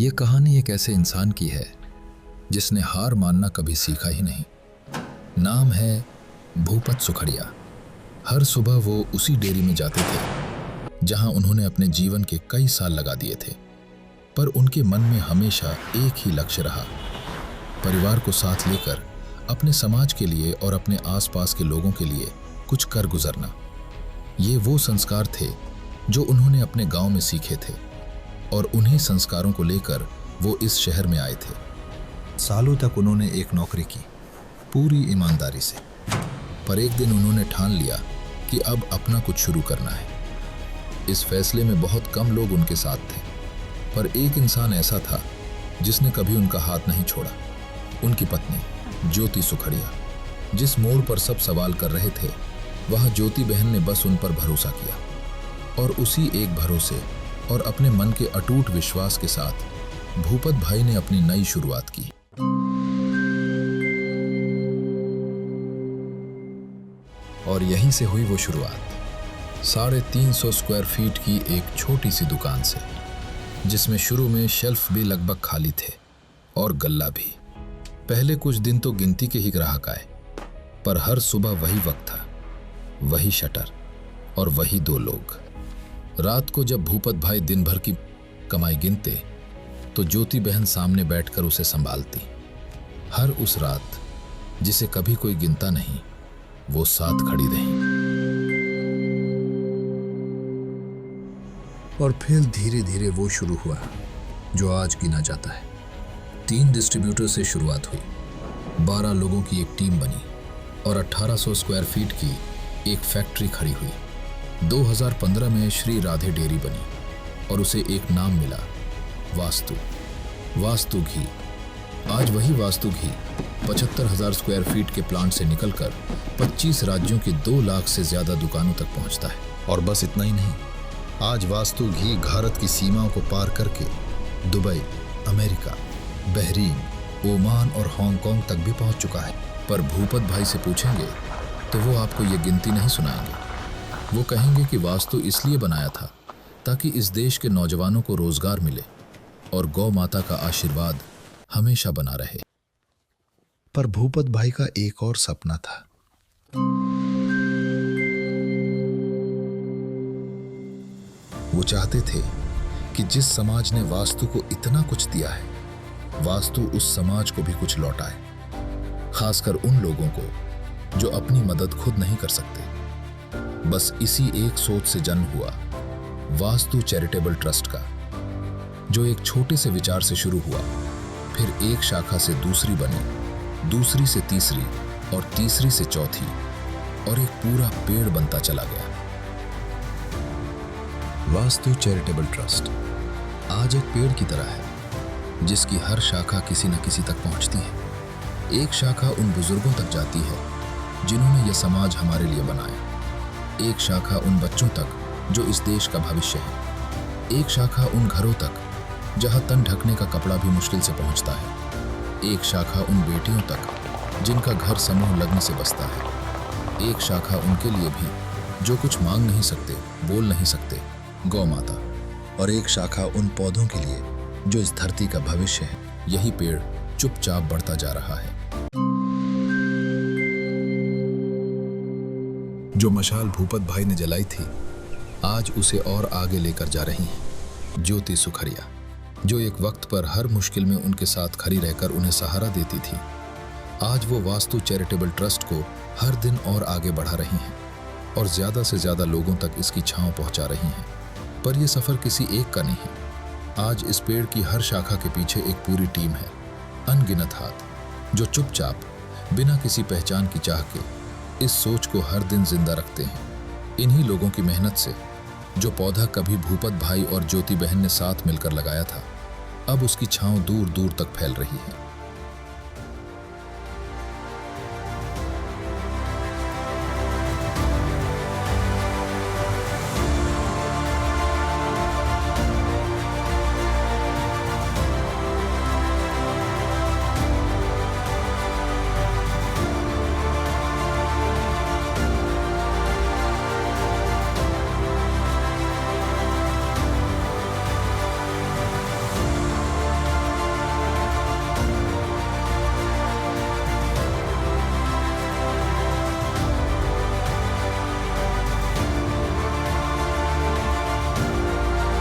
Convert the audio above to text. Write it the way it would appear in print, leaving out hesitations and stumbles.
ये कहानी एक ऐसे इंसान की है जिसने हार मानना कभी सीखा ही नहीं। नाम है भूपत सुखड़िया। हर सुबह वो उसी डेयरी में जाते थे जहां उन्होंने अपने जीवन के कई साल लगा दिए थे, पर उनके मन में हमेशा एक ही लक्ष्य रहा, परिवार को साथ लेकर अपने समाज के लिए और अपने आसपास के लोगों के लिए कुछ कर गुजरना। ये वो संस्कार थे जो उन्होंने अपने गांव में सीखे थे और उन्हीं संस्कारों को लेकर वो इस शहर में आए थे। सालों तक उन्होंने एक नौकरी की, पूरी ईमानदारी से, पर एक दिन उन्होंने ठान लिया कि अब अपना कुछ शुरू करना है। इस फैसले में बहुत कम लोग उनके साथ थे, पर एक इंसान ऐसा था जिसने कभी उनका हाथ नहीं छोड़ा। उनकी पत्नी ज्योति सुखड़िया। जिस मोड़ पर सब सवाल कर रहे थे, वहां ज्योति बहन ने बस उन पर भरोसा किया और उसी एक भरोसे और अपने मन के अटूट विश्वास के साथ भूपत भाई ने अपनी नई शुरुआत की। और यहीं से हुई वो शुरुआत, 350 स्क्वायर फीट की एक छोटी सी दुकान से, जिसमें शुरू में शेल्फ भी लगभग खाली थे और गल्ला भी। पहले कुछ दिन तो गिनती के ही ग्राहक आए, पर हर सुबह वही वक्त था, वही शटर और वही 2 लोग। रात को जब भूपत भाई दिन भर की कमाई गिनते तो ज्योति बहन सामने बैठकर उसे संभालती। हर उस रात जिसे कभी कोई गिनता नहीं, वो साथ खड़ी रही। और फिर धीरे धीरे वो शुरू हुआ जो आज गिना जाता है। 3 डिस्ट्रीब्यूटर से शुरुआत हुई, 12 लोगों की एक टीम बनी और 1800 स्क्वायर फीट की एक फैक्ट्री खड़ी हुई। 2015 में श्री राधे डेयरी बनी और उसे एक नाम मिला, वास्तु घी। आज वही वास्तु घी 75,000 स्क्वायर फीट के प्लांट से निकलकर 25 राज्यों के 2 लाख से ज्यादा दुकानों तक पहुंचता है। और बस इतना ही नहीं, आज वास्तु घी भारत की सीमाओं को पार करके दुबई, अमेरिका, बहरीन, ओमान और हांगकांग तक भी पहुंच चुका है। पर भूपत भाई से पूछेंगे तो वो आपको ये गिनती नहीं सुनाएंगे। वो कहेंगे कि वास्तु इसलिए बनाया था ताकि इस देश के नौजवानों को रोजगार मिले और गौ माता का आशीर्वाद हमेशा बना रहे। पर भूपत भाई का एक और सपना था। वो चाहते थे कि जिस समाज ने वास्तु को इतना कुछ दिया है, वास्तु उस समाज को भी कुछ लौटाए, खासकर उन लोगों को जो अपनी मदद खुद नहीं कर सकते। बस इसी एक सोच से जन्म हुआ वास्तु चैरिटेबल ट्रस्ट का, जो एक छोटे से विचार से शुरू हुआ, फिर एक शाखा से दूसरी बनी, दूसरी से तीसरी और तीसरी से चौथी, और एक पूरा पेड़ बनता चला गया। वास्तु चैरिटेबल ट्रस्ट आज एक पेड़ की तरह है जिसकी हर शाखा किसी न किसी तक पहुंचती है। एक शाखा उन बुजुर्गों तक जाती है जिन्होंने यह समाज हमारे लिए बनाया, एक शाखा उन बच्चों तक जो इस देश का भविष्य है, एक शाखा उन घरों तक जहां तन ढकने का कपड़ा भी मुश्किल से पहुंचता है, एक शाखा उन बेटियों तक जिनका घर समूह लग्न से बसता है, एक शाखा उनके लिए भी जो कुछ मांग नहीं सकते, बोल नहीं सकते, गौ माता, और एक शाखा उन पौधों के लिए जो इस धरती का भविष्य है। यही पेड़ चुपचाप बढ़ता जा रहा है। जो मशाल भूपत भाई ने जलाई थी, आज उसे और आगे लेकर जा रही हैं ज्योति सुखड़िया, जो एक वक्त पर हर मुश्किल में उनके साथ खड़ी रहकर उन्हें सहारा देती थी। आज वो वास्तु चैरिटेबल ट्रस्ट को हर दिन और आगे बढ़ा रही हैं और ज्यादा से ज्यादा लोगों तक इसकी छांव पहुंचा रही हैं। पर यह सफर किसी एक का नहीं है। आज इस पेड़ की हर शाखा के पीछे एक पूरी टीम है, अनगिनत हाथ जो चुपचाप बिना किसी पहचान की चाह के इस सोच को हर दिन जिंदा रखते हैं। इन्हीं लोगों की मेहनत से जो पौधा कभी भूपत भाई और ज्योति बहन ने साथ मिलकर लगाया था, अब उसकी छांव दूर दूर तक फैल रही है।